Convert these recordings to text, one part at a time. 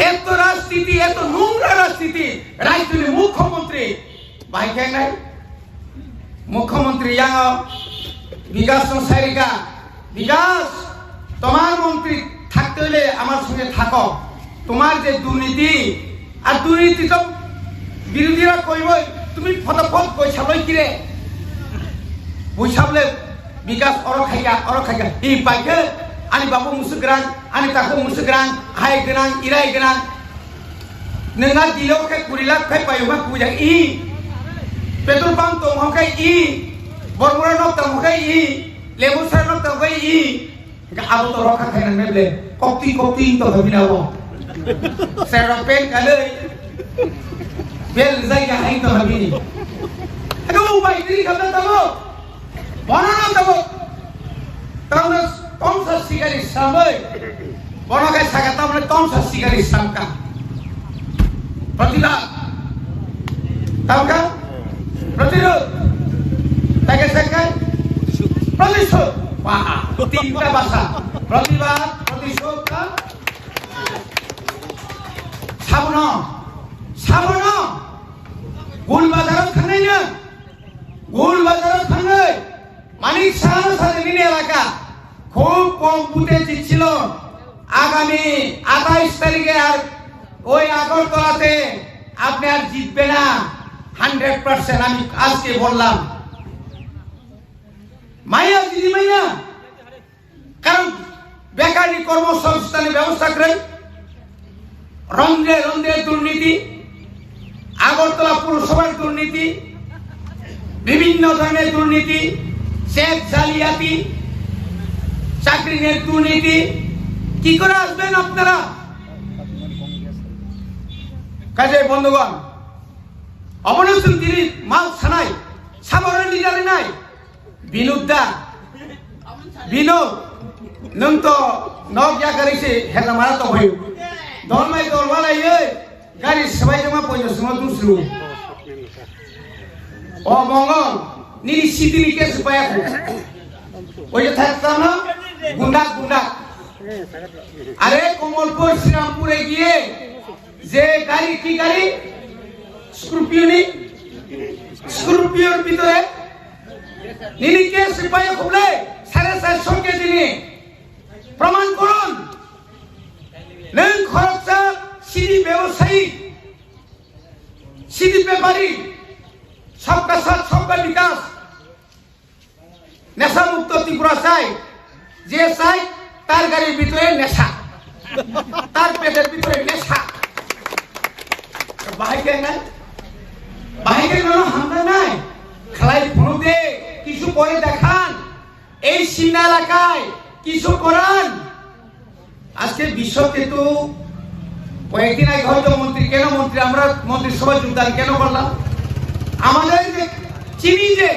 এত রাজনীতি, এত নোংরা রাজনীতি, রাজনীতির মুখ্যমন্ত্রী বাইকে নাই মুখ্যমন্ত্রী বিকাশ সারিকা বিকাশ তোমার মন্ত্রী থাকতে হলে আমার সঙ্গে থাকো। তোমার যে দুর্নীতি আর দুর্নীতি তো বিরোধীরা কইবই, তুমি ফটাফট বৈশাবই কিরে বৈশাবলে বিকাশ অরখাইকা এই পাইকে আনি বাবু মুসুগ্রান আনি তাকে মুসুগ্রান হাই গোনাं ইরাই गोनां नोंहा दिलाव खाय 20 लाख खाय पायोबा पूजा इ पेट्रोल पंप तो मखाय इ बरबरा नक तो मखाय इ लेबुसार नक तो मखाय इ आबो तो रखा खायनां मेबले कप्ति तो हबिनावो सेरो पेन कालै बेल जायगा हाय तो हबिनि एगो बाइदि खाबना तबो बनाना तबो तावनो तमसा सिगारि सामै बनगाय सागा तावनो तमसा सिगारि सामका प्रतिबाद तामका प्रतिरोध ताके साका प्रतिशोध वाह तीनटा भाषा प्रतिबाद प्रतिशोध का साबन गुल बाजाराव थांनायनो गुल बाजाराव थांनाय मानिक साहानि एलाका খুব কম বুথে জিতছিল। আগামী 28 তারিখে আর ওই আগরতলাতে আপনি আর জিতবে না 100%। আমি আজকে বললাম মাইয়া দিদি মাইয়া, কারণ বেকারি কর্মসংস্থানের ব্যবস্থা করে রন্ধ্রে রন্ধ্রে দুর্নীতি, আগরতলা পুরসভার দুর্নীতি, বিভিন্ন ধরনের দুর্নীতি, চেক জালিয়াতি, চাকরি নিয়ে দুর্নীতি, কি করে আসবেন আপনারা? কাজে বন্ধুগণ, অবনসন তিনি মাল ছানাই সাবরের লিডারে নাই বিনোদা বিনোদ নং তো নক যা করেছে হেলা মারা তো হই দলমাই দলবালাই গাড়ি সবাই জমা পয়সা সময় দুসরু ও মঙ্গল নিরি সিদিনি কেস পায়া ওই যে থাকতাম না গুন্ডা আরে কমলপুর শ্রীরামপুরে গিয়ে যে গাড়ি কি গাড়ি স্করপিওর ভিতরে নিরিকে সিপাহী খুবলে 450 কেজি নিয়ে প্রমাণ করুন। নং খরচা সিডি ব্যবসায়ী সিডি ব্যাপারী সবকা সাথ সবকা বিকাশ নেশা মুক্ত ত্রিপুরা চাই, যে চাই তার গাড়ির ভিতরে নেশা, তার পেটের ভিতরে নেশা। বাহিকে নাই বাহিকে হামলা নাই খেলাই ফোন দে কিছু করে দেখান, এই সীমা এলাকায় কিছু করান। আজকে বিশ্বকেতু কয়েকদিন আগে হয়তো মন্ত্রী কেন মন্ত্রী আমরা মন্ত্রিসভায় যোগদান কেন করলাম? আমাদের যে চিনি যে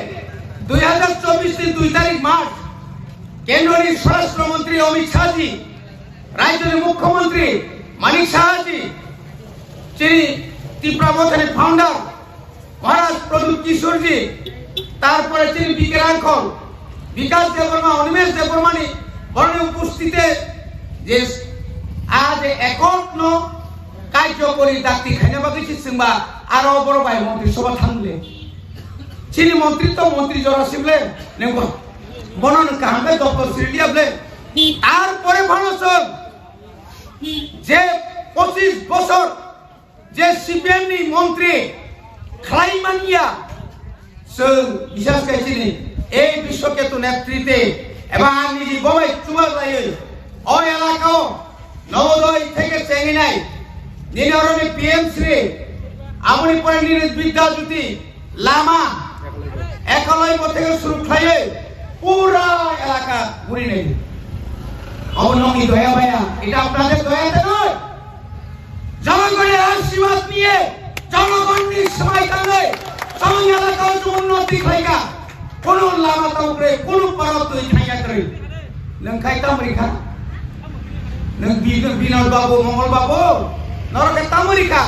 2024 2 তারিখ মার্চ কেন্দ্রীয় স্বরাষ্ট্রমন্ত্রী অমিত শাহজি, রাজ্যের মুখ্যমন্ত্রী মানিক সাহাজি, যিনি ত্রিপুরা বোর্ডের ফাউন্ডার মহারাজ প্রদীপ কিশোরজি, তারপরে তিনি বিকে রাঙ্খল, বিকাশ দেববর্মা, অনিমেষ দেববর্মানি বরণে উপস্থিতে যে আজ একত্ন কার্যকরী দায়িত্ব খাইনা বাগিছি সিংবা আরো বড় ভাই মন্ত্রিসভা থাকলে চিনি মন্ত্রিত্ব মন্ত্রী জরা শিবলে নেব বনন কামে দপ্তর সিডিয়াবলে তারপরে ভাষণ যে 25 বছর যে সিপিএম নি মন্ত্রী খাইমানিয়া সং বিশেষ কাইছিনি এই বিশ্বকেতু নেতৃত্বে এবং নিজে ববাই চুমা যায় ওই এলাকাও নবোদয় থেকে চেঙ্গিনাই নিনরণে পিএমসি আমনি পরে নিরেশ বিদ্যাজ্যোতি লামা একলয় থেকে শুরু খাইয়ে পুরা এলাকা ঘুরি নেই। অবনমি দয়া ভাইয়া, এটা আপনাদের দয়াতে নয়, জনগণের আশীর্বাদ নিয়ে জনগণের সবাই কালে সবাই এলাকা উন্নতি খাইগা কোন লামাতা উপরে কোন পারত তুই খাইগা করে নং খাইতাম রেখা নং বিনোদ বাবু মঙ্গল বাবু নরকে তামরিকা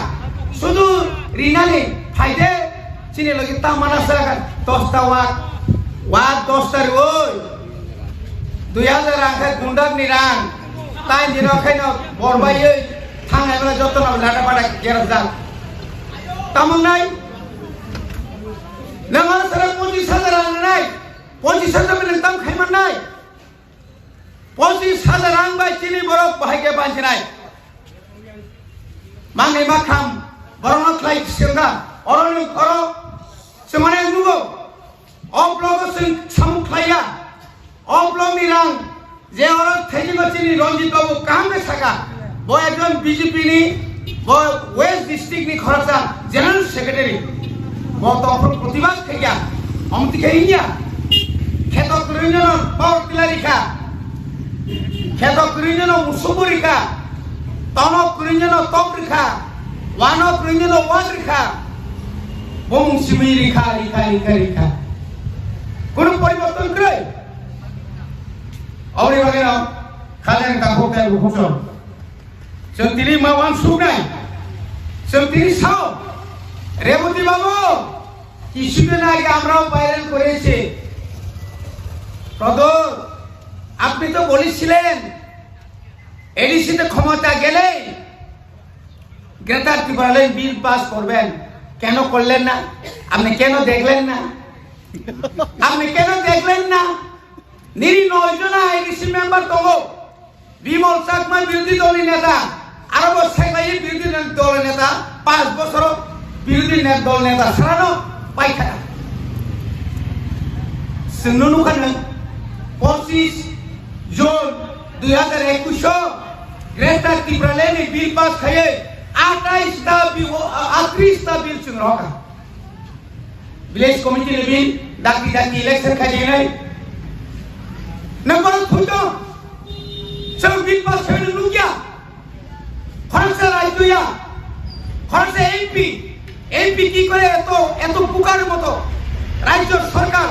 শুধু রিনানি ফাইদে চিনে লগে তামানা সারা 10টা ওয়াট 10টার ওই 2000 আখে গুন্ডার নিরান তাই নিরখাইন বরবাই থানায় বেলা যত না লাটা পাটা গেরাজ যান তেমন নাই নামাজ সারা 25,000 আন নাই 25,000 মিলে দাম খাইমান নাই 25,000 আন বাই চিনি বরফ ভাইকে বাঁচে নাই মাঙ্গে মাখাম বরণ খাই সেন্দা অরণ কর সেমানে নুগো অব্লগ সামু খাইয়া অব্লগনি রাং যে অরণ থেজি চিনি রঞ্জিত বাবু কামে থাকা ব একজন বিজেপি নি ব ওয়েস্ট ডিস্ট্রিক্ট নি খরচা জেনারেল সেক্রেটারি ব তখন প্রতিবাদ খাইয়া অমতি খাইয়া খেত করিজন পাওয়ার টিলারিখা খেত করিজন মুসুবরিখা তনক করিজন তপ রেখা ওয়ানক করিজন ওয়ান রেখা বংশিমি রেখা রেখা রেখা রেখা কোন পরিবর্তন করে অবরি বাগে না খালেন কাকো কাই ঘোষণ তিনি মাওয়ান সুগাই তিনি সাও রেবতী বাবু কিছুদিন আগে আমরাও ভাইরাল করেছি প্রদর আপনি তো বলেছিলেন এডিসিতে ক্ষমতা গেলে গ্রেটার ত্রিপুরালাইন বিল পাস করবেন কেন করলেন না আপনি কেন দেখলেন না আপনি কেন দেখলেন না নিরি 9 জন এডিসি মেম্বার তো বিমল চাকমা বিরোধী দলের নেতা আরব শেখাই বিরোধী দলের নেতা 5 বছর বিরোধী দল নেতা সারানো পাইখানা সিন্নু খানে 25 জুন 2021 গ্রেটার ত্রিপুরালাইন বিল পাস খাইয়ে 38টা বিল চুন রকা ভিলেজ কমিটি বিল ডাকি ডাকি ইলেকশন খাইয়ে নাই नंबर खुदो सब बिल पास होने लुकिया खरचा राज्यया खरचा एमपी की करे এত পুকার মতো রাজ্য সরকার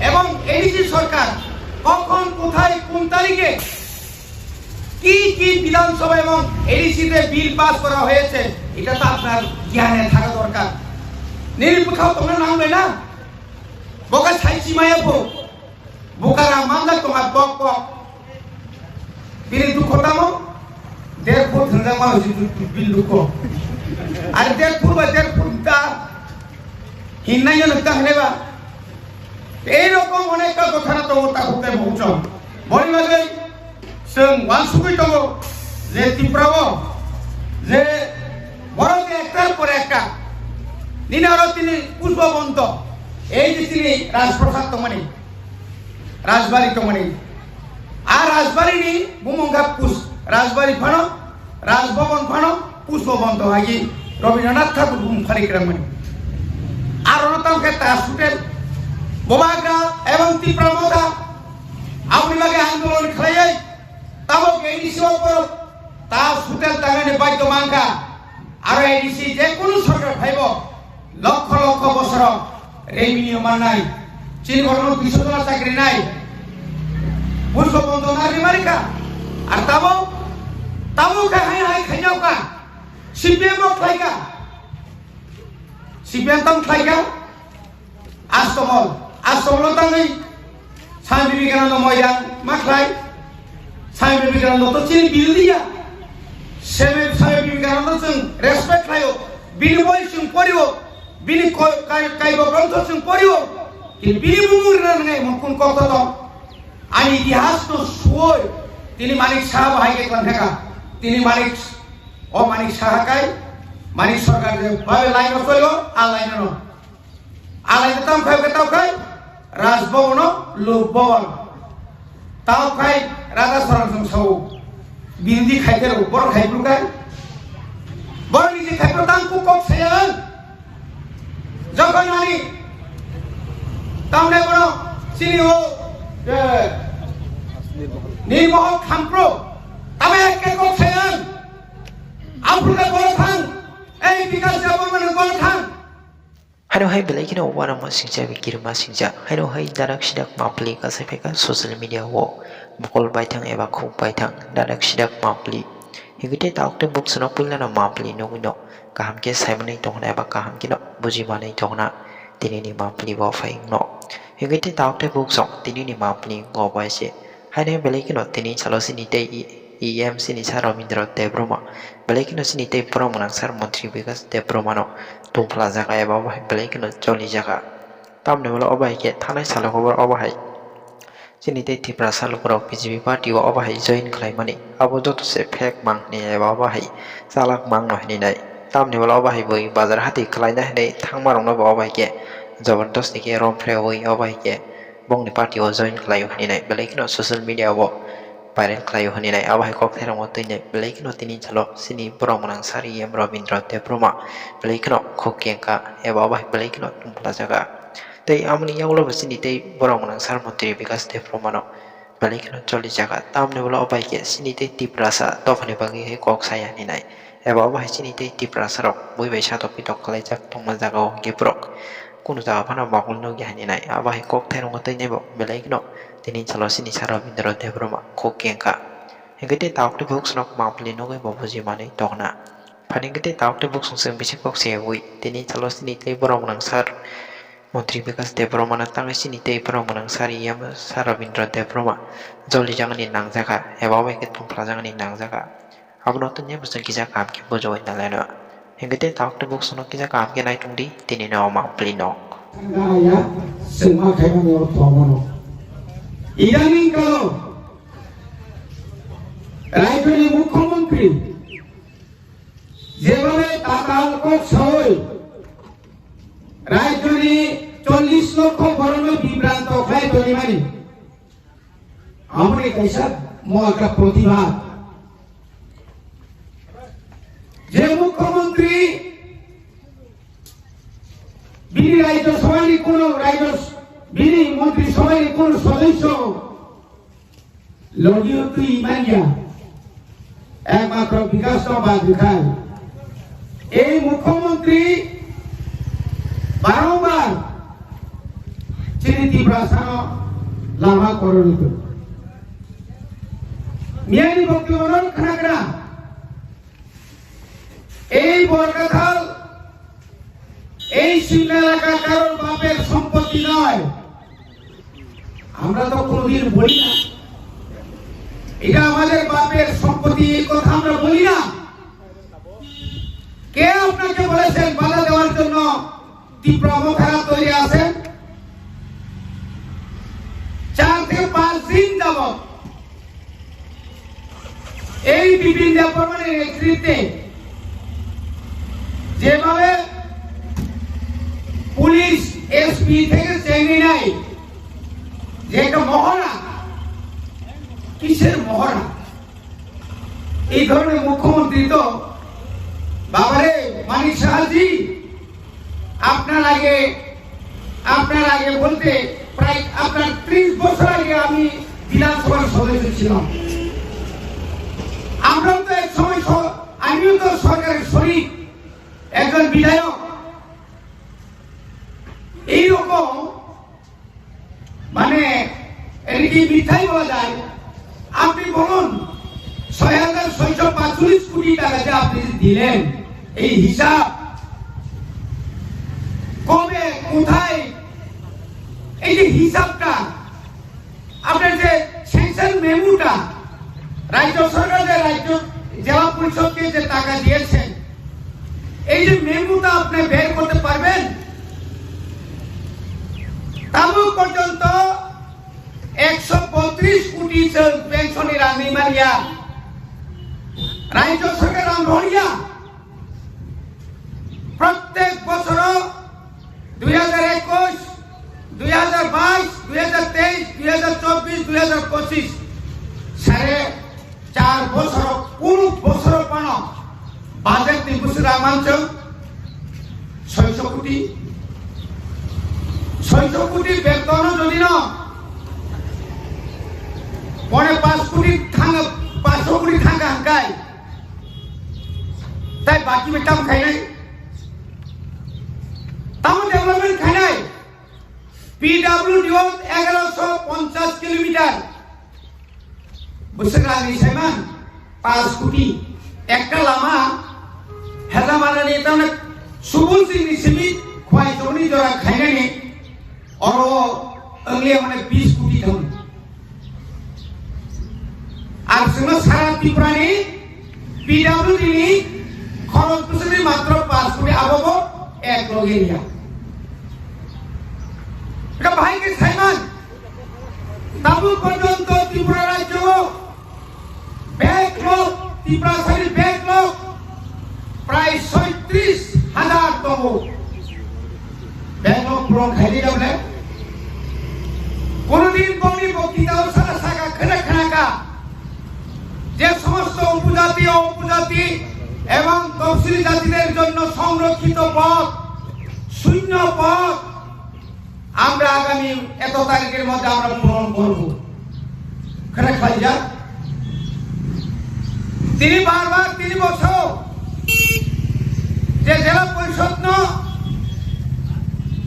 এবং এডিসি সরকার কখন কোথায় কোন তারিখে কি বিধানসভা এবং এডিসিতে বিল পাস করা হয়েছে এটা তো আপনার জ্ঞানে থাকা দরকার নিরীক্ষাও তোমরা নামবে না বকা ছাইছি মায়াবো বুকারা মামলা তোমার বক বক বিল দুঃখ দামো দেড়পুর ধরে মা হইছে বিল দুঃখ আর দেড়পুর তা হিন্নাই নতা হলেবা এই রকম অনেকটা কথা না তো তা হতে পৌঁছ বলি লাগে जों वानसुगै दङ যে ত্রিপুরাবো যে বড় একটার পর একটা নিনারো তিনি পুষ্পবন্ত এই যে তিনি রাজপ্রসাদ তমনি রাজবাড়ি তমনি আর রাজবাড়ি নি বুমঙ্গা পুষ রাজবাড়ি ফানো রাজভবন ফানো পুষ্পবন্ত হাগি রবীন্দ্রনাথ ঠাকুর বুম ফারিক্রমণি আর অনতামকে তার সুটেল বোমাগ্রা এবং ত্রিপুরা আপনি লাগে আন্দোলন খাইয়ে তাও এডিসি উপর তা সুটেল তাগানে বাইত মাঙ্গা আর এডিসি যে কোন সরকার ভাইব লক্ষ লক্ষ বছর রেভিনিউ মান নাই চীন গঠন 200 জন চাকরি নাই পুষ্পবন্ত নারী মারিকা আর তাও খাই খাইনাও কা সিপিএম খাইকা সিপিএম তাম খাইকা আস্তমল তাঙ্গই স্বামী বিবেকানন্দ ময়দান মাখলাই স্বামী বিবেকানন্দ তো চিনি বিরোধীয়া স্বামী বিবেকানন্দ जों রেসপেক্ট খাইও বিনিময় जों পড়িও বিনি কাইব গ্রন্থ जों পড়িও কি বিনি মুমুর নাই মন কত তো আর ইতিহাস তো সই তিনি মানিক সাহা ভাইকে কোন থাকা তিনি মানিক সাহাকাই মানিক সরকার যে ভাবে লাইন কইলো আর লাইন ন আলাইতে তাম খাই রাজভবন লোকভবন তাও খাই রাজা সরঞ্জন সাউ বিরোধী খাইতে বড় খাইপুর গাই বড় নিজে খাইপুর দাম কুকক সেয়ান যখন মানি তামনে বড় চিনি ও নির্মহল খামপ্রো তবে একে কক সেয়ান আমপুরে বড় খান এই বিকাশ যাবো মানে বড় খান Hano hai belai kina wana masingja bikir masingja hano hai darak sidak mapli kasai peka social media wo bukol baitang eba khuk baitang darak sidak mapli higite taukte buk sono pulna na mapli nogino kaham ke saimanai tongna eba kaham kino buji manai tongna tini ni mapli bo faing no higite taukte buk song tini ni mapli go baise hano belai kino tini chalosi ni dei EMC ni sa Rabindra Debroma belai kino sini tei borok manang sar Mantri Vikas Debromano tungpla jaga eba bahai belai kino joli jaga tamne wala obahai ke thanai salo khobor obahai sini tei Tripura salukoro BJP party o obahai join khlaimani abo joto se fake mang ni eba obahai salak mang no hini nai tamne wala obahai boi bazar hati khlaina hinai thangmarong no obahai ke jabardasti ke romfre oi obahai ke bongni party o join khlaio hini nai belai kino social media o viral khlaio hini nai abahai kok therang o tui nai belai kino tini chalo sini borok manang sari em Rabindra Debroma belai kino khokengka eba abahai belai kino tungpla jaga tei amni yanglo sini tei borok manang sar Mantri Vikas Debromano belai kino joli jaga tamne wala obahai ke sini tei Tripura sa tofani bagi he kok saya hini nai eba abahai sini tei Tripura sarok buibai sato pitok khlaijak tongma jaga o geprok kuno jaga phana bakul no gihani nai abahai kok therang o tui nai bo belai kino tini chalo sini sa Rabindra Debroma khokengka hengkete taukte buk snok mapli nogai bobuji mani tokna phaningkete taukte buk sungseng bisi kok seui tini chalo sini tei borok manang sar Mantri Vikas Debroma na tangai sini tei borok manang sari yam sa Rabindra Debroma joli jangani nangjaga eba bai ke tungpla jangani nangjaga abno tunya busang kija kam ke bojoi naleno hengkete taukte buk snok kija kam ke nai tungdi tini no mapli no ya semua kaiman yo tomano ইদানিং কালো রাজ্যের মুখ্যমন্ত্রী যেভাবে টাকা সই রাজ্যে 40 লক্ষ বরণ বিভ্রান্ত হয় তলিমানি আমাদের कैसा একটা প্রতিভা যে মুখ্যমন্ত্রী বিনি রাজ্য সভার কোন রাজ্য বিনি মন্ত্রী সভার কোন সদস্য লড়িয়তু ইমানিয়া একমাত্র বিকাশ বাদ দেখায় এই মুখ্যমন্ত্রী বারংবার চিনিতি ভাষা লাভা করণিত মিয়ানি বক্তব্য খানাগড়া এই বরকাথাল এই সিমনা এলাকা কারোর বাপের সম্পত্তি নয় আমরা তো কোনদিন বলি না এটা আমাদের বাপের সম্পত্তি এই কথা আমরা বলি না কে আপনাকে বলেছেন বাধা দেওয়ার জন্য তীব্র অবখানা তৈরি আছেন 4 থেকে 5 দিন যাবত এই বিভিন্ন প্রমাণের নেতৃত্বে যেভাবে পুলিশ এসপি থেকে চেঙ্গি নাই যে একটা মহড়া কিসের মহড়া এই ধরনের মুখ্যমন্ত্রী তো বাবারে মানিক সাহাজি আপনার আগে বলতে প্রায় আপনার 30 বছর আগে আমি বিধানসভার সদস্য ছিলাম আমরাও তো এক সময় আমিও তো সরকারের শরিক একজন বিধায়ক এইরকম মানে এটি মিথ্যাই বলা যায় আপনি বলুন 6,645 কোটি টাকা যে আপনি দিলেন এই হিসাব কবে কোথায় এই যে হিসাবটা আপনার যে সেকশন মেমুটা রাজ্য সরকার যে রাজ্য জেলা পরিষদকে যে টাকা দিয়েছেন এই যে মেমুটা আপনি বের করতে পারবেন তাবুক পর্যন্ত 132 কোটি পেনশনের আনিমারিয়া রাজ্য সরকার আমরিয়া প্রত্যেক বছর 2021 2022 2023 2024 2025 সাড়ে 4 বছর কোন বছর পান বাজেট দিবস রামাঞ্চ 600 কোটি 600 কোটি বেতন যদি না পরে 5 কোটি থাঙ্গা 500 কোটি থাঙ্গা হাঙ্কাই তাই বাকি বেটাম খাই নাই টাউন ডেভেলপমেন্ট খাই নাই পিডব্লিউডি 1150 কিলোমিটার বুঝছেন না নিছেমান 5 কোটি একটা লামা হেলা মারা নিয়ে তাহলে সুবুল সিং নিছিমি খোয়াই জনি জরা খাই নাই और अगले मैंने 20 कोटी धन আর সারা ত্রিপুরানি পিডাব্লিউডি খরচ বছরে মাত্র 5 কোটি আবব এক লগেরিয়া এটা ভাইকে সাইমান তাবু পর্যন্ত ত্রিপুরা রাজ্য ব্যাকলগ ত্রিপুরা সাইড ব্যাকলগ প্রায় 37,000 তম ব্যাকলগ পূরণ খাইতে যাবে কোনদিন কোনদিন বক্তৃতা সারা সাকা খানা খানাকা যে সমস্ত উপজাতি এবং তফসিলি জাতিদের জন্য সংরক্ষিত পদ শূন্য পদ আমরা আগামী এত তারিখের মধ্যে আমরা পূরণ করব খানা খাই যা তিনি বারবার 3 বছর যে জেলা পরিষদ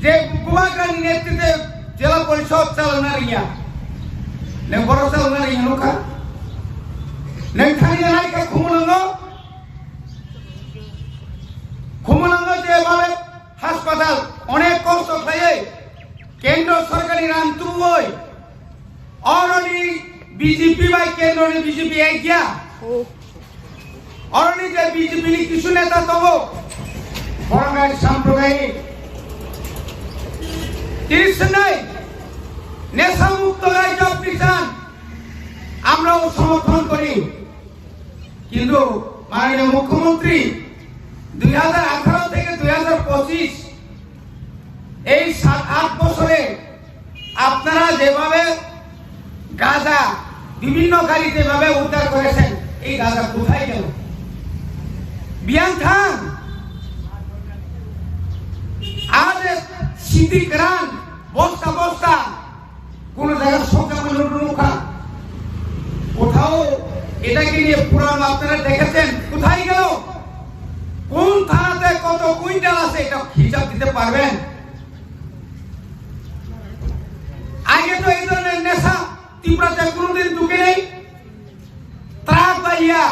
যে কুমারগ্রামী নেতৃত্বে জেলা পরিষদ চালনা রিয়া বড় চালনা রিয়া নোকা নখানি নাইকা খুমুলঙ্গ যেভাবে হাসপাতাল অনেক কষ্ট খাইয়ে কেন্দ্র সরকারি রান তুই অরণি বিজেপি বাই কেন্দ্র বিজেপি এগিয়া অরণি যে বিজেপি কিছু নেতা তব বড়গাঁও সাম্প্রদায়িক তিরিশ নাই নেশা মুক্ত রাজ্য আপনি চান আমরাও সমর্থন করি কিন্তু মাননীয় মুখ্যমন্ত্রী 2018 থেকে 2025 এই 7-8 বছরে আপনারা যেভাবে গাঁজা বিভিন্ন গাড়ি যেভাবে উদ্ধার করেছেন এই গাঁজা কোথায় গেল বিয়ান খান আজ সিদ্দিক রান বস্তা বস্তা কোন জায়গায় সবচেয়ে মুখা কোথাও এটাকে নিয়ে পুরাণ আপনারা দেখেছেন কোথায় গেল কোন থানাতে কত কুইন্টাল আছে এটা হিসাব দিতে পারবেন আগে তো এই ধরনের নেশা ত্রিপুরাতে কোনোদিন ঢুকে নেই ট্রাক বাইয়া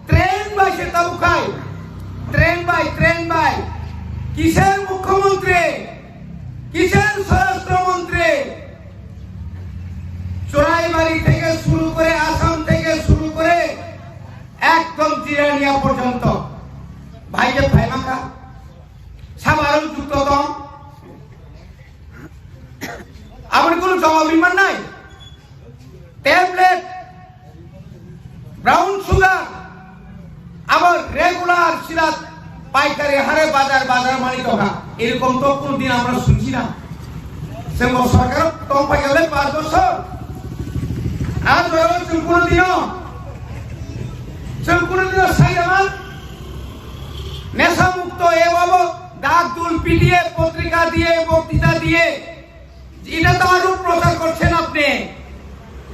ট্রেন বাই সে তাবু খায় ট্রেন বাই কিসের মুখ্যমন্ত্রী কিসের স্বরাষ্ট্রমন্ত্রী চোরাইবাড়ি থেকে শুরু করে আসাম থেকে শুরু করে একদম জিরানিয়া পর্যন্ত ভাইকে ভাইমাখা সাধারণ যুক্ততম আমার কোনো জবাব বিমান নাই ট্যাবলেট ব্রাউন সুগার আবার রেগুলার সিরাত পাইকারি হারে বাজার মানি টাকা এরকম তো কোনদিন আমরা শুনছি না সরকার তো পাই গেলে 5 বছর আজ কোনদিনও সাইরামান নেশা মুক্ত এভাবে ডাক দুল পিটিয়ে পত্রিকা দিয়ে বক্তৃতা দিয়ে এটা তো আরো প্রচার করছেন আপনি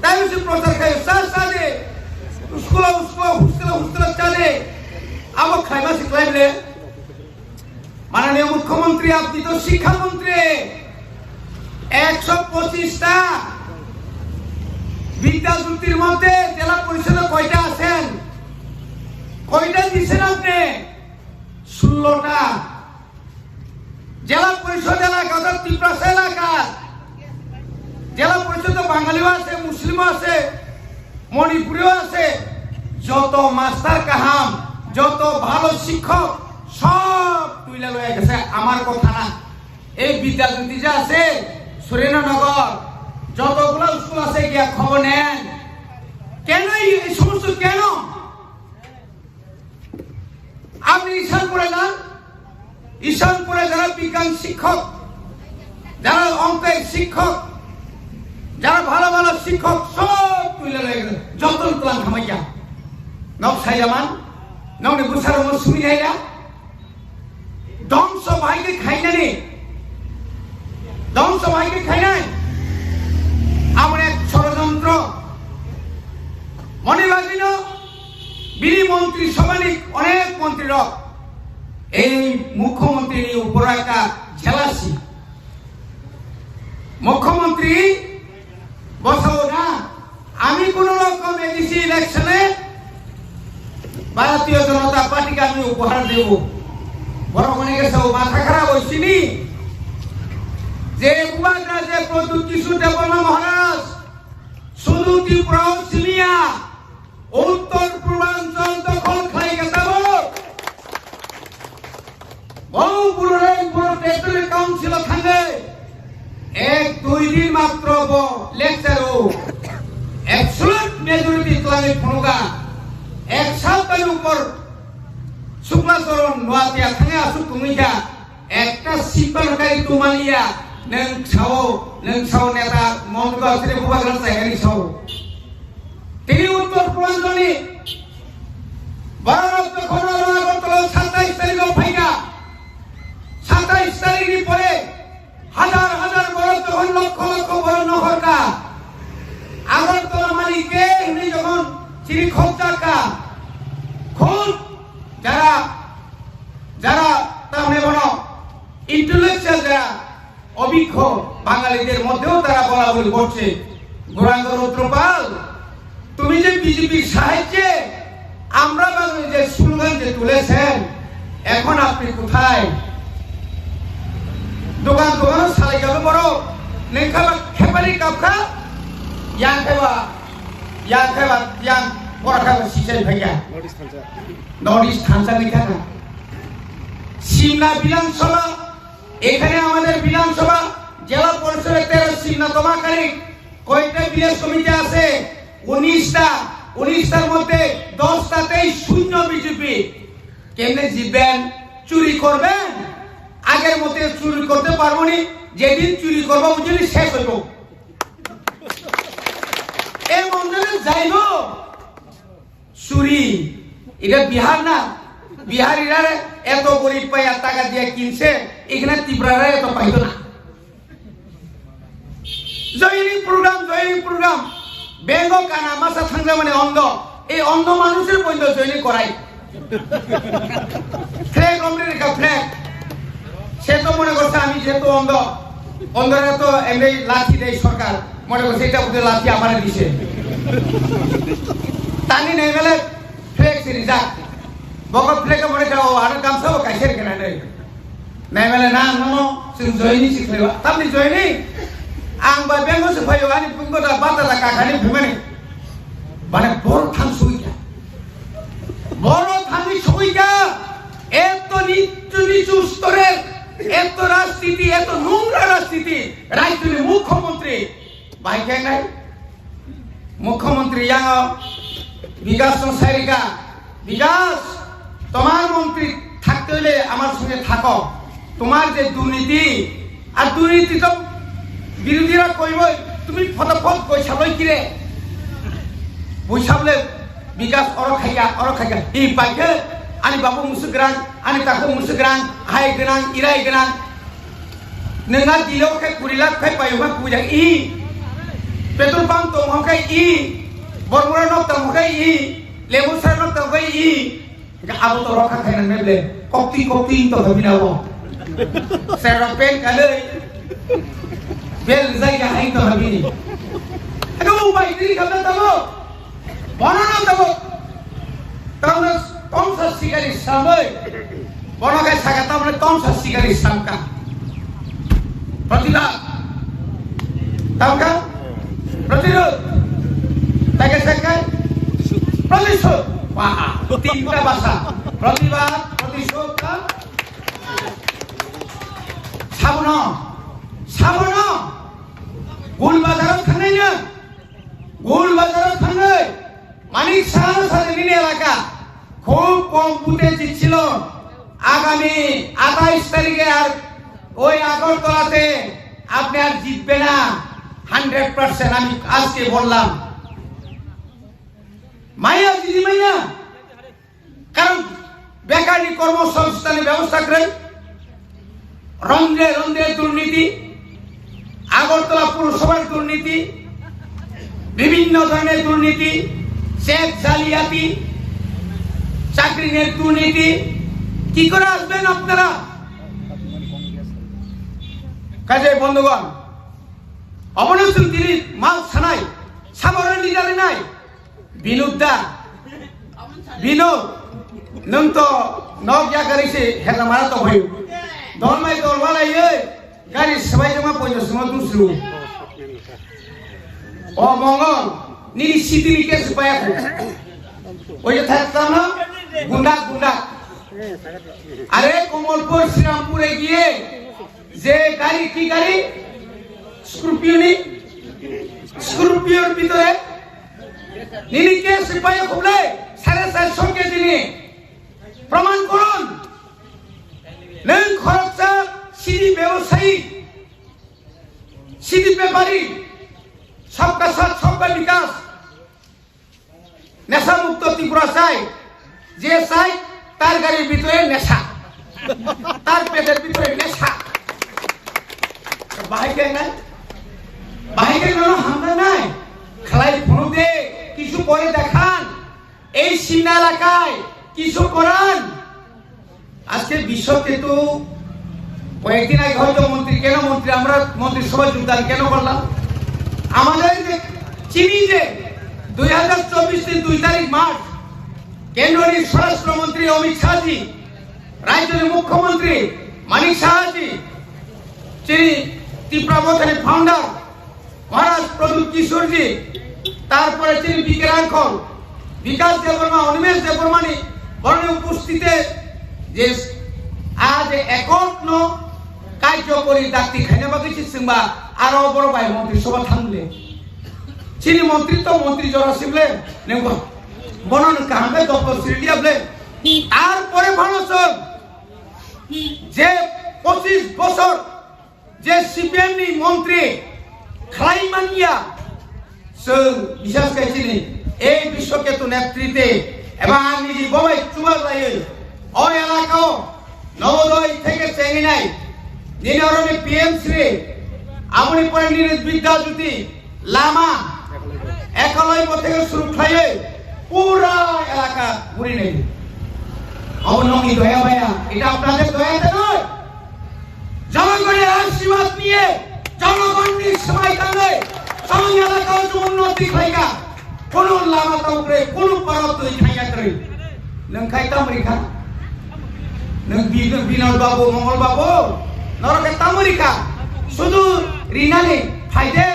তাই বেশি প্রচার খাই সাথে হুস্তেলা চালে আবার খাইবা শিখলাইলে মাননীয় মুখ্যমন্ত্রী আপনি তো শিক্ষামন্ত্রী 125টা বিদ্যাজ্যোতির মধ্যে জেলা পরিষদে কয়টা আছেন কয়টা দিচ্ছেন আপনি 16টা জেলা পরিষদ এলাকা অর্থাৎ ত্রিপুরা এলাকা জেলা পরিষদে বাঙালিও আছে মুসলিমও আছে মণিপুরিও আছে যত মাস্টার কাহাম যত ভালো শিক্ষক সব তুইলা লয়ে গেছে আমার কথা না এই বিদ্যাজ্যোতি যে আছে সুরেন্দ্রনগর যতগুলো স্কুল আছে গিয়া খবর নেন কেন এই সমস্ত কেন আপনি ঈশানপুরে যারা বিজ্ঞান শিক্ষক যারা অঙ্কের শিক্ষক যারা ভালো ভালো শিক্ষক সব তুলে লয়ে গেল যতন তুলান খামাইয়া নব সাইরামান নবনে বুসার মৌসুমি যাইরা ধ্বংস ভাইকে খাই না রে ধ্বংস ভাইকে খাই নাই আমার এক ষড়যন্ত্র মনে রাখিন বিধি মন্ত্রী সমানিক অনেক মন্ত্রীর এই মুখ্যমন্ত্রীর উপর একটা ঝেলাসি মুখ্যমন্ত্রী বসাও না আমি কোন রকম এডিসি ইলেকশনে ভারতীয় জনতা পার্টিকে আমি উপহার দেব বড় মনে গেছে ও মাথা খারাপ হয়েছিনি যে কুমাররা যে প্রদ্যুৎ কিশোর দেববর্মা মহারাজ শুধু ত্রিপুরা সিমিয়া উত্তর পূর্বাঞ্চল দখল খাই গেছাবো বহু পুরো টেরিটরি কাউন্সিল থাঙ্গে এক দুই দিন মাত্র লেকচারও এবসলুট মেজরিটি তোলানি ফনুগা এক সালটার উপর শুক্লাচরণ নোয়াতিয়া থাঙ্গে আসু তুমিকা একটা সিপাহকারী তুমালিয়া নং সাও নেতা মমতা শ্রী ভুবাগ্রাম সাহেবের সাও তিনি উত্তর পূর্বাঞ্চলে ভারত যখন আগরতলা 27 তারিখে ফাইগা 27 তারিখের পরে হাজার হাজার বড় যখন লক্ষ লক্ষ বড় নহরকা আগরতলা মালিকে উনি যখন শ্রী খোঁজাকা খুব যারা তাহলে বড় ইন্টেলেকচুয়াল যারা অভিজ্ঞ বাঙালিদের মধ্যেও তারা বলা বলি করছে গৌরাঙ্গ রুদ্রপাল তুমি যে বিজেপির সাহায্যে আমরা বাঙালি যে স্লোগান যে তুলেছেন এখন আপনি কোথায় দোকান সালাই যাবে বড় নেখাবা খেপারি কাপখা ইয়াং বড় খাবা সিসাই ভাইয়া নর্থ ইস্ট থানসা লিখা না সিমনা বিধানসভা এখানে আমাদের বিধানসভা জেলা পরিষদের 13 সিমনাতমা তারিখ কয়টা বিলেজ সমিতি আছে 19টার মধ্যে 10টাতেই শূন্য বিজেপি কেমনে জিতবেন চুরি করবেন আগের মতে চুরি করতে পারবো নি যেদিন চুরি করবো বুঝলি শেষ হইব এই মন্দিরে যাইব চুরি এটা বিহার না বিহারিরা এত গরিব পাইয়া টাকা দিয়ে কিনছে এখানে ত্রিপুরারা এত পাইতো না জয়নিং প্রোগ্রাম বেঙ্গ কানা মাসা থাকলে মানে অন্ধ এই অন্ধ মানুষের বন্ধ জয়নিং করাই ফ্ল্যাগ অমরিকা ফ্ল্যাগ সে তো মনে করছে আমি যেহেতু অন্ধরা তো এমনি লাঠি দেয় সরকার মনে করছে এটা বুঝে লাঠি আমার দিছে টানি নেই গেলে ফ্ল্যাগ সিরি যাক বকত ফ্ল্যাগে মনে করো আর কাম সব কাইসের কেনা নেই নাই বলে না জয়নি শিখলে তামনি জয়নি আং বা বেঙ্গল সে ফাইও আনি পুঙ্গটা বাতালা কাখানি ভিমানি মানে বড় থান সুইকা এত নিচু স্তরের এত রাজনীতি এত নোংরা রাজনীতি রাজনীতি মুখ্যমন্ত্রী ভাইকে নাই মুখ্যমন্ত্রী বিকাশ সারিকা বিকাশ তোমার মন্ত্রী থাকতে হলে আমার সঙ্গে থাকো তোমার যে দুর্নীতি আর দুর্নীতি তো বিরোধীরা কইব তুমি ফটাফট বৈশাবই কিরে বৈশাবলে বিকাশ অর খাইয়া এই পাইকে আনি বাবু মুসুগ্রাং আনি কাকু মুসুগ্রাং হাই গোনাं ইরাই गोनां नोंहा दिलाव खाय 20 लाख खाय पाइबा बुजा इ पेट्रोल पंप तो हखाय इ बरमुरा नक तो हखाय इ लेबुसार नक तो हखाय इ आबो तो रखा खाय नंगे बले कपि तो हबिनाबो सेरा पेन कालै बेल जायगा हाय तो हबिनि आगो बाय दिरि खाबना तबो बनाना तबो तावनो तमसा सिगारि सामै बनाखाय सागा तावनो तमसा सिगारि सामका प्रतिबाद तावका प्रतिरोध ताके साकाय प्रतिशोध वाह तीनटा भाषा प्रतिबाद प्रतिशोध का साबन गुल बाजाराव थांनाय मानिक सारा सारिनि एलाका খুব কম বুথে জিতছিল আগামী 28 তারিখে আর ওই আগরতলাতে আপনি আর জিতবে না 100% আমি আজকে বললাম মাইয়া দিদি মাইয়া কারণ বেকারি কর্মসংস্থানের ব্যবস্থা করে রন্ধ্রে রন্ধ্রে দুর্নীতি আগরতলা পুরসভার দুর্নীতি বিভিন্ন ধরনের দুর্নীতি চেক জালিয়াতি চাকরির দুর্নীতি কি করে আসবেন আপনারা কাজে বন্ধুগণ অবনসন তিনি মাল ছানাই সামরের লিডারে নাই বিনোদ নং তো নগিয়া গাড়িছে হেলা মারা তো হই দলমাই দলবালাই গাড়ি সবাই জমা পয়সা সময় দুসরু ও মঙ্গল নিরি সিদিনি কেস পায়া ওই যে থাকতাম না গুন্ডা গুন্ডা। আরে কমলপুর শ্রীরামপুরে গিয়ে যে গাড়ি, কি গাড়ি, স্করপিওর ভিতরে নিরিকে সিপাহী খুবলে 450 কেজি নিয়ে প্রমাণ করুন নং খরচা সিঁড়ি ব্যবসায়ী, সিঁড়ি ব্যাপারী, সবকা সাথ সবকা বিকাশ, নেশা মুক্ত ত্রিপুরা চাই। যে চাই তার গাড়ির ভিতরে নেশা, তার পেটের ভিতরে নেশা। বাহিকে নাই, বাহিকে কোনো হামলা নাই, খালাই ফোনতে কিছু করে দেখান। এই সীমা এলাকায় কিছু করান। আজকে বিশ্বকে তো কয়েকদিন আগে হয়তো মন্ত্রী, কেন মন্ত্রী, আমরা মন্ত্রিসভায় যোগদান কেন করলাম? আমাদের যে চিনি যে 2024 2 তারিখ মার্চ কেন্দ্রীয় স্বরাষ্ট্রমন্ত্রী অমিত শাহজি, রাজ্যের মুখ্যমন্ত্রী মানিক সাহাজি, যিনি ত্রিপুরা বোর্ডের ফাউন্ডার মহারাজ প্রদীপ কিশোরজি, তারপরে তিনি বিকে রাঙ্কল, বিকাশ দেববর্মা, অনিমেষ দেববর্মানি বর্ণে উপস্থিতে যে আজ একত্ন কার্যকরী ডাক্তি খাইনা বাকি সিংবা আরো বড় ভাই মন্ত্রিসভা থামলে চিনি মন্ত্রী তো মন্ত্রী জরা শিবলে নেব বনন কামে দপ্তর সিরিয়াবলে। তারপরে ভারত যে 25 বছর যে সিপিএম নি মন্ত্রী খাইমানিয়া বিশেষ করে চিনি এই বিশ্বকেতু নেতৃত্বে এবং নিজে ববাই চুমার লাগে ওই এলাকাও নবোদয় থেকে চেঙ্গিনাই নিররণে পিএমসি আমনি পরে নিরিত বিদ্যাজ্যোতি লামা একলব্য থেকে শুরু খাইয়ে পুরা এলাকা ঘুরে নেই। অবনমী দয়া ভাইয়া, এটা আপনাদের দয়াতে নয়, জনগণের আশীর্বাদ নিয়ে জনগণের সবাই কাঁদে সঙ্গে এলাকাও উন্নতি খাইগা কোন লামা তাউরে কোন পরত খাইয়া করে নং খাইতাম রেখা নং বিনোদ বাবু, মঙ্গল বাবু নরকে তামরিকা শুধু রিনালে ফাইদে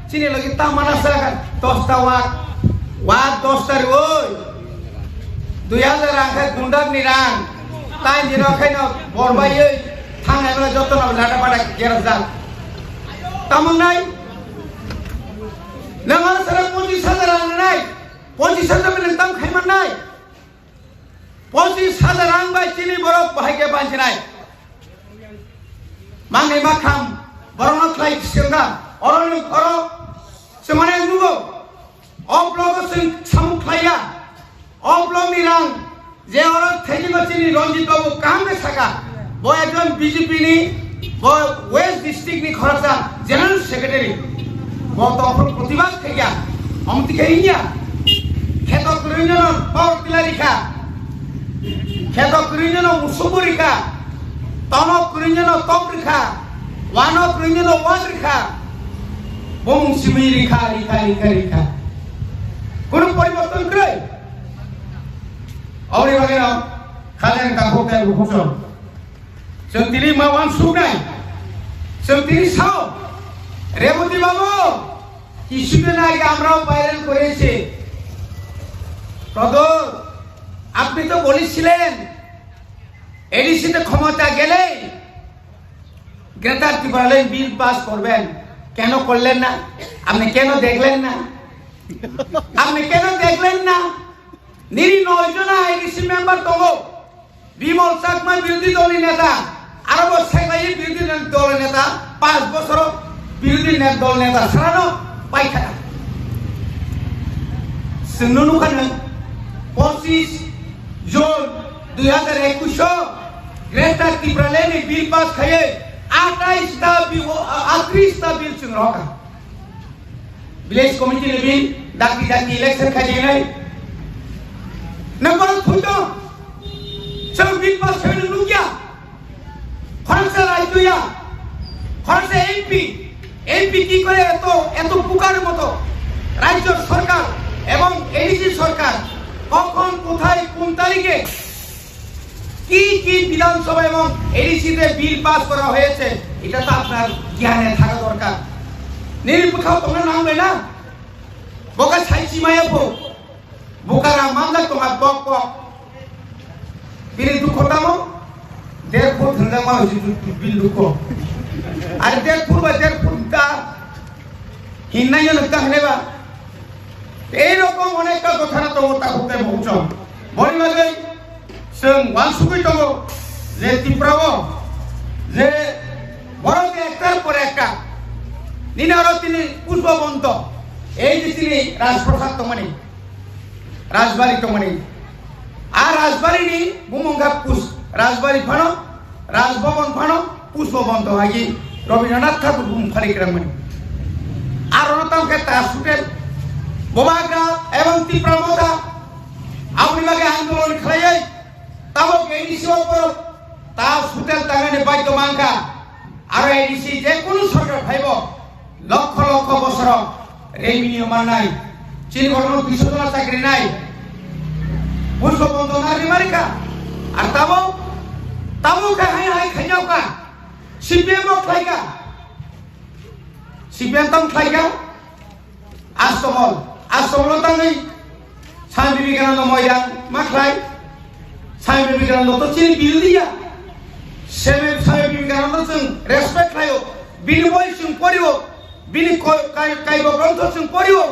চিনি লগে তামানা সারা 10টা ওয়াট 10টার ওই 2000 রাখা গুন্ডার নিরাং তাই নিরখাইন বরবাই থানায় যত না লাটা পাটা গেরা যা তামন নাই নঙ্গল সারা 25,000 রাং নাই 25,000 মিলে দাম খাইমান নাই 25,000 রাং বাই চিনি বরফ ভাইকে বাঁচি নাই মাঙ্গে মাখাম বরণ খাই সেঙ্গা অরণ কর সেমানে নুগো অব্লগ সিং সামুক খাইয়া অব্লগ নিরাং যে অরণ থেজি বচিনি রঞ্জিত বাবু কামে থাকা ও একজন বিজেপি নি ও ওয়েস্ট ডিস্ট্রিক্ট নি খরচা জেনারেল সেক্রেটারি ও তখন প্রতিবাদ খাইয়া অমতি খাইয়া খেত করিজন পাওয়ার পিলারিখা খেত করিজন উসুবরিখা তনক করিজন তপ রেখা ওয়ানক করিজন ওয়ান রেখা বংশিমি রেখা রেখা রেখা রেখা কোন পরিবর্তন করে और ये वगैरह खाने का होता है वो खुशम संतिरी मावान सुनाई संतिरी साओ रेवती बाबू কিছুদিন আগে আমরাও ভাইরাল করেছে প্রদো আপনি তো বলেছিলেন এডিসিতে ক্ষমতা গেলে গ্রেটার ত্রিপুরা বিল পাস করবেন কেন করলেন না আপনি কেন দেখলেন না আপনি কেন দেখলেন না নিরি 9 জন আইডিসি মেম্বার তো বিমল চাকমা বিরোধী দলের নেতা আরব শেখাই বিরোধী দলের নেতা 5 বছর বিরোধী দল নেতা সারানো পাইখানা সিনুনু খান 25 June 2021 greater Tripura bill pass খাইয়ে 38টা বিল চিংরকা ভিলেজ কমিটি বিল ডাকি ডাকি ইলেকশন খাইয়ে নাই नंबर खुदो सब बिल पास कर लू क्या खरचा राज्यया खरचा एमपी की करे এত পুকার মতো রাজ্য সরকার এবং এডিসি সরকার কখন কোথায় কোন তারিখে কি বিধানসভা এবং এডিসি তে বিল পাস করা হয়েছে এটা তো আপনার জ্ঞানে থাকা দরকার নির্বিঘ্ন তোমরা নাম না বকা ছাইছি মায়াপো Bukara mangga tonga bok bok. Bini duko tamo, derpur tengah mau bil duko. Ada derpur ta, hinna yang nak leba. Erokon onek কথা না তো তা করতে বহুছ বলি লাগে সং ওয়ানসুকুই তো যে ত্রিপুরাও যে বড়কে একটার পর একটা নিনারো তিনি পুষ্পবন্ত এই যে তিনি রাজপ্রসাদ তমনি রাজবাড়ি তমনি আর রাজবাড়ি নি বুমঙ্গা পুষ রাজবাড়ি ফানো রাজভবন ফানো পুষ্পবন্ত হাগি রবীন্দ্রনাথ ঠাকুর বুম ফালিক্রমনি আর অনতামকে তা সুটেল Bobaga এবং ত্রিপুরা আপনি বাগে আন্দোলন খাইয়াই তাও এডিসি উপর তা সুতেল তাগানে বাইদ্য মাঙ্কা আর এডিসি যে কোন সরকার ভাইব লক্ষ লক্ষ বছর রেভিনিউ মান নাই চীন গঠন 200 ডলার চাকরি নাই পুষ্প বন্ধ নারী মারিকা আর তাও কা হাই খাইয়াও কা সিপিএম খাইকা সিপিএম তাম খাইকা আস্তমল Asal tangi, Swami Vivekananda moyang maklai, Swami Vivekananda to ciri bildia, Swami Vivekananda sung respect layo, bini boy sung poriwo, bini kai bronto sung poriwo,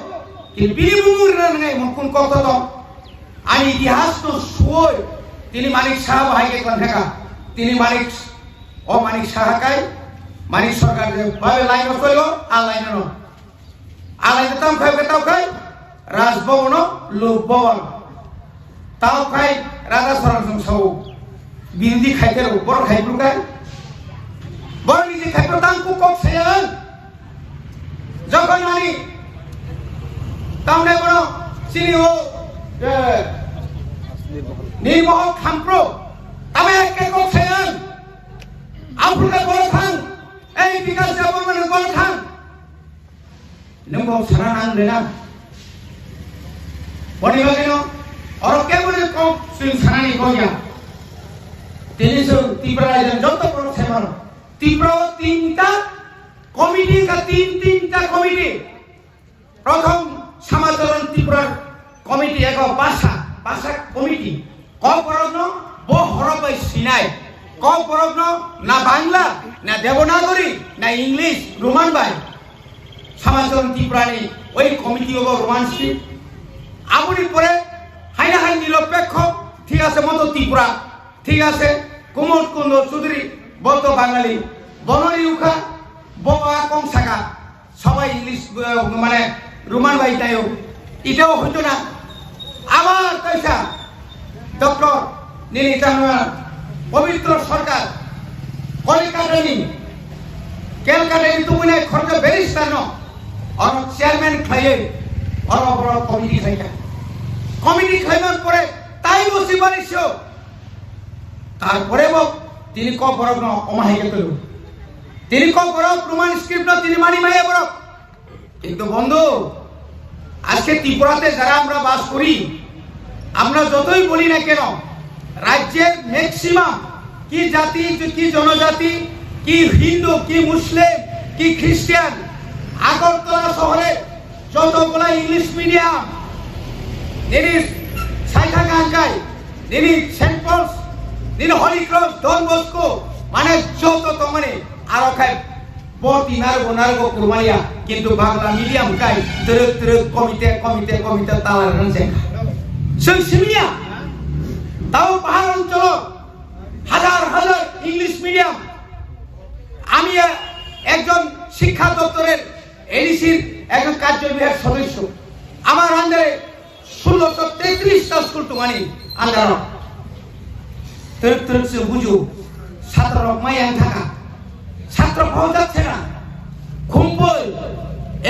bini bungur nangai mungkin kau tahu, ani itihas to suoi, tini Manik Shah bahai ke kontheka, tini Manik Shah kai, Manik Sarkar babe lain otoyo, alain no, alain tam kai. Raj Bhavan Lok Bhavan তাও খাই রাজা সরঞ্জাম সৌ বিরোধী খাইতে বড় খাইবো খাই বড় নিজে খাইবো তাঙ্কু কক সায়ান যখন মানে তামনে বড় চিনি ও নির্মহল খামপ্রো তামে একে কক সায়ান আমপ্রুকে বড় খান এই বিকাশ যাবো মানে বড় খান নঙ্গ সারা নাং রেনা বনি বাগেনো আর কেবলে কম সুইং সানানি গয়া তিনিশো ত্রিপুরা যত বড় সেমান ত্রিপুরা তিনটা কমিটি তিনটা কমিটি প্রথম সমাজরণ ত্রিপুরার কমিটি এক ভাষা কমিটি ক পরগ্ন বো হরবাই সিনাই ক পরগ্ন না বাংলা না দেবনাগরী না ইংলিশ রোমান বাই সমাজরণ ত্রিপুরানি ওই কমিটি হবো রোমান স্ক্রিপ্ট আপনি পরে হাইনা হাই নিরপেক্ষ ঠিক আছে মতো ত্রিপুরা ঠিক আছে কুমোদ কুন্দ চৌধুরী বৌদ্ধ বাঙালি বনরি উখা বোবা কম শাখা সবাই ইংলিশ মানে রোমান বাই তাইও এটাও হইতো না আবার পয়সা ডক্টর নীলিতাঙ্গা পবিত্র সরকার কলিকাতানি ক্যালকাটানি তুমি খরচ ব্যারিস্টার ন আর চেয়ারম্যান খাইয়ে বড় বড় কমিটি খাইবার পরে তাই বসি পারিস তারপরে তিনি ক বরফ অমাহিকে পেল তিনি ক বরফ রোমান স্ক্রিপ্ট তিনি মানি মাইয়া বরফ কিন্তু বন্ধু আজকে ত্রিপুরাতে যারা আমরা বাস করি আমরা যতই বলি না কেন রাজ্যের ম্যাক্সিমাম কি জাতি কি জনজাতি কি হিন্দু কি মুসলিম কি খ্রিস্টান আগরতলা শহরে যতগুলা ইংলিশ মিডিয়াম তিনি সাইথাগাঙ্গাই তিনি সেন্ট পলস তিনি হলি ক্রস ডন বস্কো মানে যত মানে আরো খাই বটি নারগো কুরমাইয়া কিন্তু বাংলা মিডিয়াম কাই তরক কমিতে তালার রনসে সব সিমিয়া তাও পাহাড় অঞ্চল হাজার ইংলিশ মিডিয়াম আমি একজন শিক্ষা দপ্তরের এডিসির একজন কার্যবিভাগ সদস্য আমার আন্ডারে 1633টা স্কুল তো মানে আন্ডার তরক বুঝু ছাত্র মাইয়াং থাকা ছাত্র পাওয়া যাচ্ছে না খুম্বই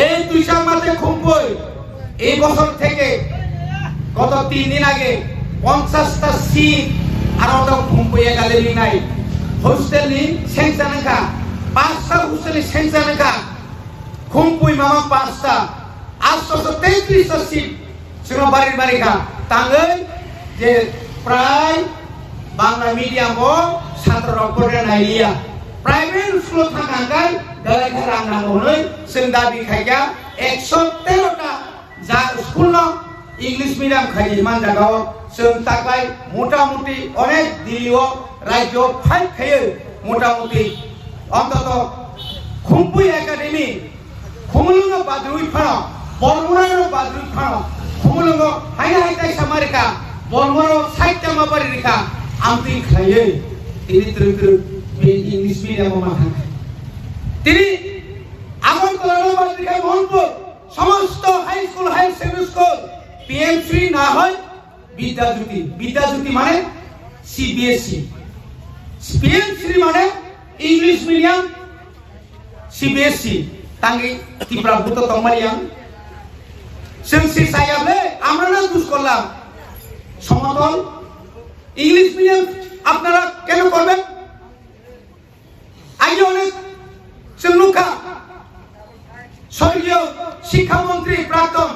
এই 2 মাসে খুম্বই এই বছর থেকে গত 3 দিন আগে 50টা সিট আর ওটা খুম্বই একাডেমি নাই হোস্টেল নি সেন্সানকা 5টা হোস্টেল সেন্সানকা খুম্বই মামা 5টা 833টা সিট সেটা বাড়ি খা তাঙ্গই যে প্রায় বাংলা মিডিয়াম ও ছাত্র পড়ে নাইলিয়া প্রাইভেট স্কুল থাকাঙ্গাই দালাই রান্না হই जों दाबि खायगा 113টা যা স্কুল इंग्लिश मीडियम खाई मान जागाव जों थाखाय मोटामुटी अनेक दिल्लीयाव राज्योआव फाइट खायो मोटामुटी अन्तत खुम्पुई एकाडेमी खुमुलुंग बाद्रुई फानो बर्मरानो बाद्रुई फानो खुमुलुंग हाय हाय सामारिका बर्मरो साहित्य माबारि रेखा आमति खायो तिनी तरह बे इंग्लिश मीडियम माखा तिनी আগরতলা বালিকা মোহনপুর সমস্ত high school high secondary school PMC না হয় বিদ্যাজ্যোতি মানে সিবিএসই পিএমসি মানে ইংলিশ মিডিয়াম সিবিএসই তাঙ্গি ত্রিপুরা ভূত তমালিয়াম সেন্সি সাইয়াবে আমরা না দুষ করলাম সমতল ইংলিশ মিডিয়াম আপনারা কেন করবেন আগে অনেক সেনুকা স্বর্গীয় শিক্ষামন্ত্রী প্রাক্তন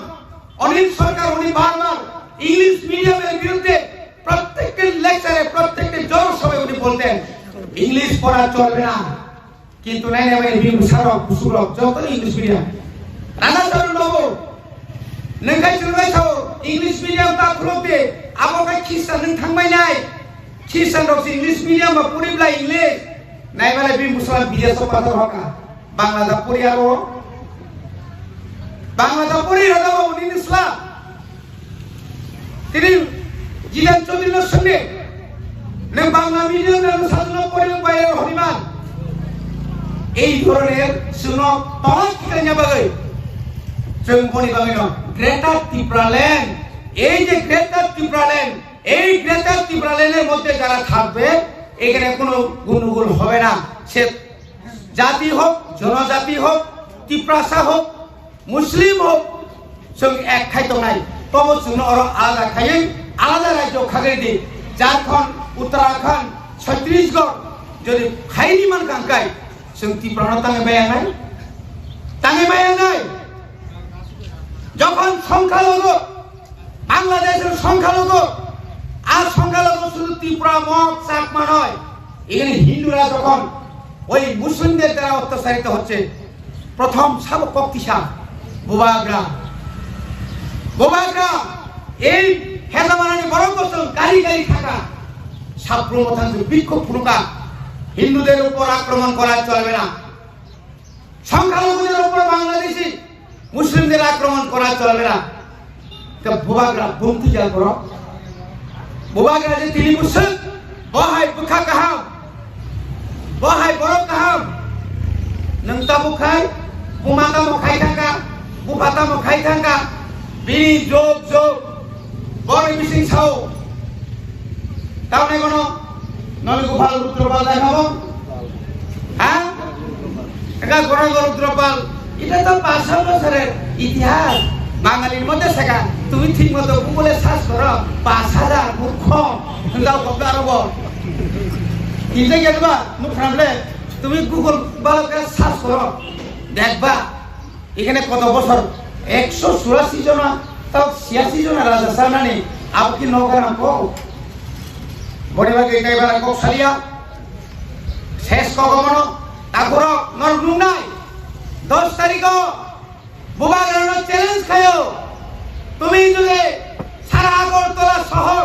অনিল সরকার উনি বারবার ইংলিশ মিডিয়ামের বিরুদ্ধে প্রত্যেকটি লেকচারে প্রত্যেকটি জনসভায় উনি বলতেন ইংলিশ পড়া চলবে না কিন্তু নাই নাই বিমুসারক কুসুরক যত ইংলিশ মিডিয়াম রানাচরণ বাবু नोंखाय सोंबाय थाव इंग्लिश मीडियम ता खुलबे आबोखाय ख्रिस्टान नों थांबाय नाय ख्रिस्टान रक्स इंग्लिश मीडियम बा पुरिब्ला इंग्लिश नायबालाय बिमुसार बिदेश पाथर हका बांग्लादा पुरियारो बांग्लादा पुरि राजाबो उनिसला তিনি জিলান চৌধুরীর সঙ্গে নং বাংলা মিডিয়াম এর সাধনা পড়ে বাইরে হরিমান এই ধরনের শুনো তলাক ঠিকানা বাগৈ जों बनि बाङैनो ग्रेटार ত্রিপুরাল্যান্ড এই যে গ্রেটার ত্রিপুরাল্যান্ড এই গ্রেটার ত্রিপুরাল্যান্ডের মধ্যে যারা থাকবে এখানে কোনো গুণগুণ হবে না সে জাতি হোক জনজাতি হোক ত্রিপ্রাসা হোক মুসলিম হোক जों এক খাইতো নাই তবে जों আরো আলাদা খাই আলাদা রাজ্য খাগৈ দি ঝাড়খণ্ড উত্তরাখণ্ড ছত্তিশগড় যদি খাইনি মান কাঙ্কাই जों ত্রিপুরা তাঙ্গে বায়া নাই যখন সংখ্যালঘু বাংলাদেশের সংখ্যালঘু আর সংখ্যালঘু শুধু ত্রিপুরা মগ চাকমা নয় এখানে হিন্দুরা যখন ওই মুসলিমদের দ্বারা অত্যাচারিত হচ্ছে প্রথম শাবক কক্তিসা বুবাগ্রা এই হেজামানানি বড় বছর গাড়ি থাকা সাপ্রমথান বিক্ষোভ ফুরুকা হিন্দুদের উপর আক্রমণ করা চলবে না সংখ্যালঘুদের উপর বাংলাদেশি মুসলিমদের আক্রমণ করা চলবে না তো বুবাগ্রা বন্ধু জাল করো বুবাগ্রা যে তিনি মুসলিম বহাই বুখা কাহাম বহাই বড় কাহাম নংতা বুখাই বুমাতা মুখাই থাকা বুফাতা মুখাই থাকা বিনি যোগ বড় মিসিং ছাও তাহলে কোনো নবী গোপাল রুদ্রপাল দেখাবো হ্যাঁ এটা গরম রুদ্রপাল এটা তো 500 বছরের ইতিহাস বাঙালির মধ্যে শেখা তুমি ঠিক মতো গুগলে সার্চ করো 5000 মূর্খ দাও কত আরব কিনতে গেলবা মুখ ফ্রামলে তুমি গুগল ভালো করে সার্চ করো দেখবা এখানে কত বছর 184 জন তাও 86 জন রাজা সামনে আপনি নগরাম কো বড়িবাকে এটাইবার কো সালিয়া শেষ কগমন তারপর নরগুন নাই 10 তারিখ বুবাগ্রানো চ্যালেঞ্জ খায়ো তুমি যদি সারা আগরতলা শহর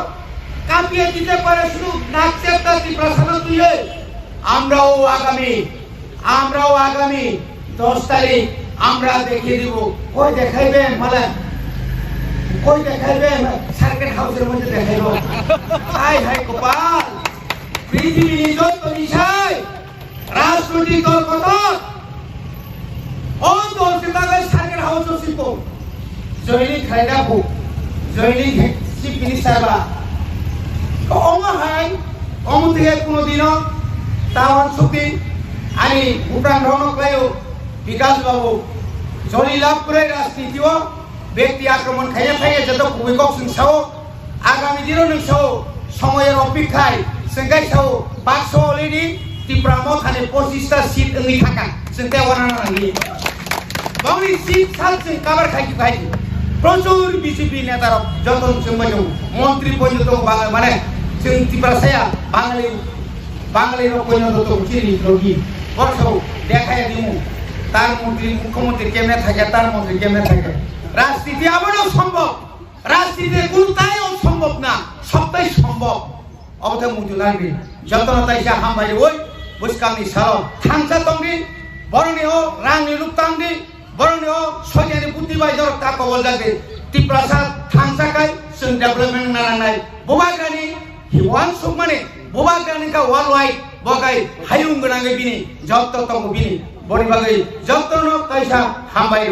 কাঁপিয়ে দিতে পারে শুধু নাকচেপটা ত্রিপ্রাসাদ তুলে আমরাও আগামী 10 তারিখ আমরা দেখিয়ে দিব কই দেখাইবে মানে কই দেখাইবে সার্কিট হাউসের মধ্যে দেখাইবো হাই কপাল পৃথিবী যত বিষয় রাজনৈতিক দল কত ও দল সেটাকে সার্কিট হাউস শিল্প জৈনিক খাইদাবো জৈনিক চিফ মিনিস্টারবা অমহাই অমুদিকে কোনোদিনও টাওয়ার ছুটি আমি ভুটান ভ্রমণ করেও বিকাশ বাবু জলি লাভ করে রাজনীতিও ব্যক্তি আক্রমণ খাইয়ে যত ভূমিকক সিংসাও আগামী দিনও নংসাও সময়ের অপেক্ষায় সেঙ্গাইসাও 500 অলরেডি ত্রিপুরা মথানে 25টা সিট ওই থাকা সেটা ওয়ানা নালি বাংলি সিট সালছে কভার খাই প্রচুর বিজেপি নেতারা যত সম্মানিত মন্ত্রী পর্যন্ত মানে ত্রিপুরা সায়া বাঙালির পর্যন্ত তো চিনি রোগী বর্ষাও দেখায় দিমু তার মন্ত্রী মুখ্যমন্ত্রী কেমনে থাকে তার মন্ত্রী কেমনে থাকে রাজনীতি আবারও সম্ভব রাজনীতিতে কোনটাই অসম্ভব না, সবটাই সম্ভব। অবথা মুজু লাগবে যতন তাইসা হামবাই ওই বুসকামনি সাল থাংসা তংদি বরণীয় রাংনি রূপতাংদি বরণীয় সজানি বুদ্ধিবাই জর তা কবল যাবে ত্রিপ্রাসা থাংসাকাই जों डेभलपमेंट नानाय बोबाग्रानि हिवान सुक माने बोबाग्रानि का वर्ल्ड वाइड बगाय हायुं गोनाङै बिनि जत्त तंग बिनि बनि बागै जत्तनो कायसा हामबाय।